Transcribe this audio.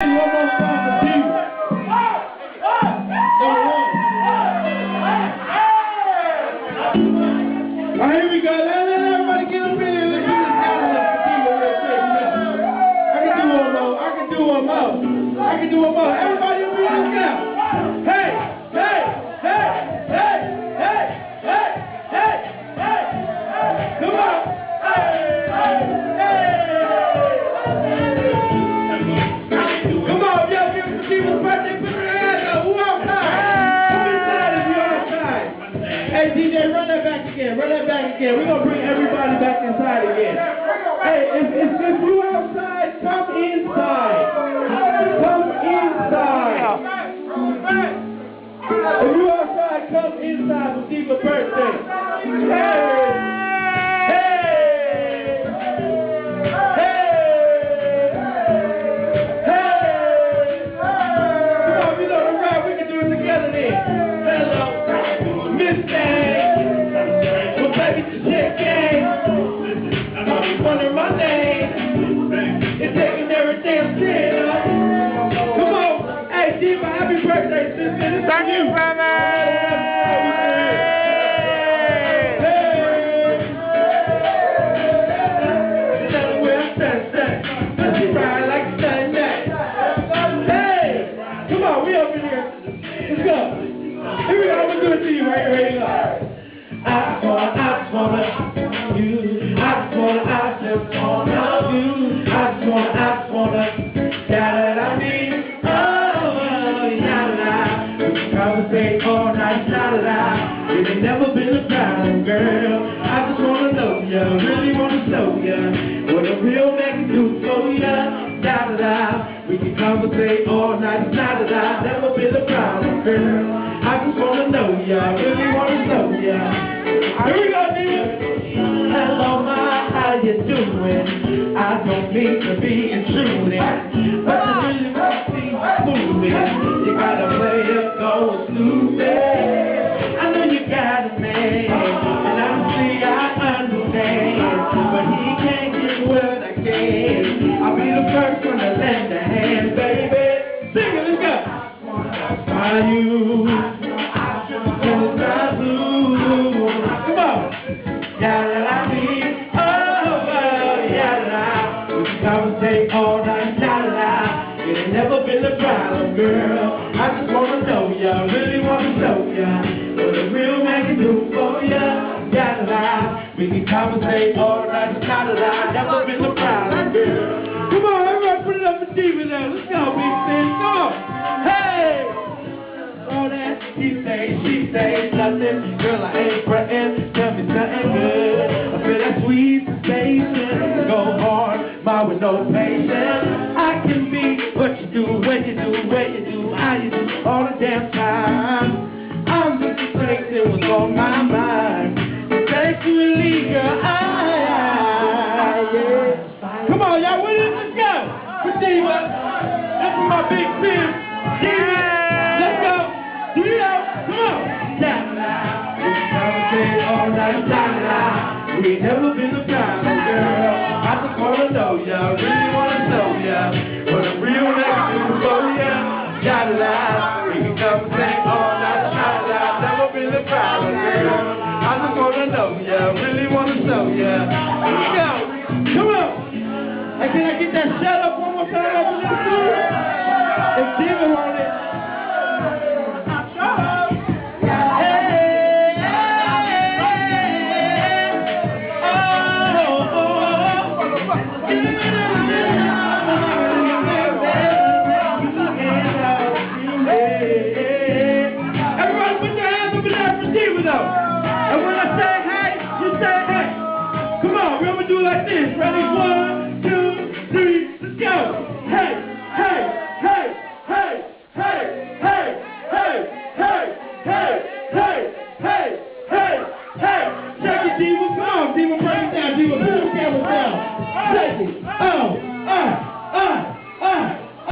One more song for Diva. Alright, here we go. Let everybody get up in here. Let's do this for Diva real quick. I can do one more. Everybody up in here, let's go. Hey, hey, hey, hey, hey, hey, hey, hey. Come on. Hey, hey, hey. Come on, yo, give it to Diva's birthday. Put your hands up. Who outside? Who inside if you outside? Hey, DJ, run that back again. We're going to bring everybody back inside again. Hey, if you outside, come inside. Come inside. If you outside, come inside for Diva's birthday. Hey! Hey! Hey! Hey! Come on, we know the rap. We can do it together then. Hello, Miss Thang. Well, baby, the chick gang. I'm wondering my name. It's taking every damn shit up. Come on. Hey, Diva, happy birthday, sister. Thank you, Flymar. All night, la-da-da. It ain't never been a problem, girl. I just wanna know ya, really wanna show ya what a real man can do for ya, da-da-da. We can conversate all night, la-da-da. Never been a problem, girl. I just wanna know ya, really wanna know ya. Here we go, Diva. Hello, ma, how you doing? I don't mean to be intruding, but you really want to see me moving. You gotta play it go stupid. I know you got a man, and honestly I understand, but he can't get what I can. I'll be the first one to lend a hand, baby. Sing it, let's go. Why you? Come on. Ya-la-la-me, oh, ya-la-la. We can conversate all night, la-la-la. It ain't never been a problem, girl. I just wanna know ya, really wanna show ya what a real man can do for ya, ya-la-la. We can conversate all night, la-la-la. Never been a problem, girl. Come on, everybody put it up for Diva now. Let's go, big sis, come on. Hey! All that she say nothing. Girl, I ain't fretting. Tell me something good. I feel that sweet sensation. Go hard, mine with no patience. I can be what you do, when you do, where you do, how you do, all the damn time. I'm just thinking what's on my mind. Sexually, girl, yeah. Come on, y'all, with it? Let's go. For Diva. That's for my big sis. Diva. Let's go. Diva, come on. La-la. We can conversate all night, la-la. We ain't never been a problem, girl. I just wanna know ya, really wanna know ya what a real nigga do for ya, la-la. We can conversate all night, la-la. Never been a problem, girl. I just wanna know ya, really wanna know ya. Let's go. Come on. Hey, can I get that shut up one more time up in this room? If Diva on it. And when I say hey, you say hey. Come on, we're gonna do like this. Ready? 1,